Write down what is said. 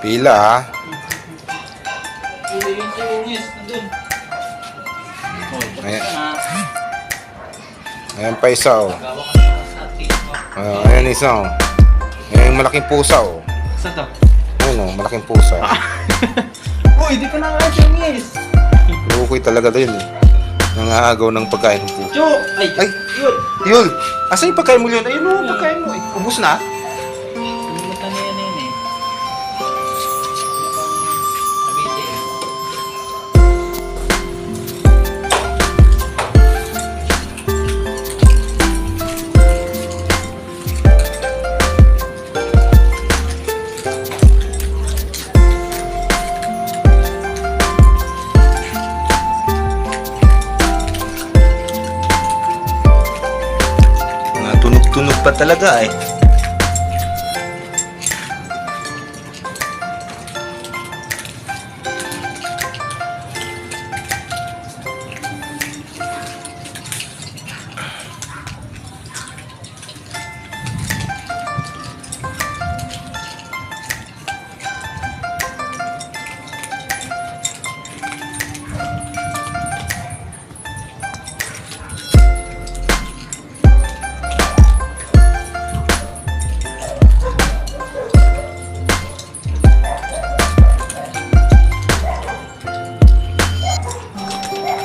Pila ha. Pili yung tungis. Nandun. Ayan. Ayan pa isa oh. Gawa ka na sa atin. Ayan isa oh. Ayan yung malaking pusa oh. Saan to? Ayan oh, malaking pusa. Uy, di ka na nga tungis. Lukoy talaga din eh. Nangaagaw ng pagkain ng pusa. Cho! Ay! Ay! Yun! Yun! Asan yung pagkain mo yun? Ayun oh, pagkain mo eh. Ubus na? Nalimutan na yan eh. Nabiti eh. Tunog-tunog pa talaga eh.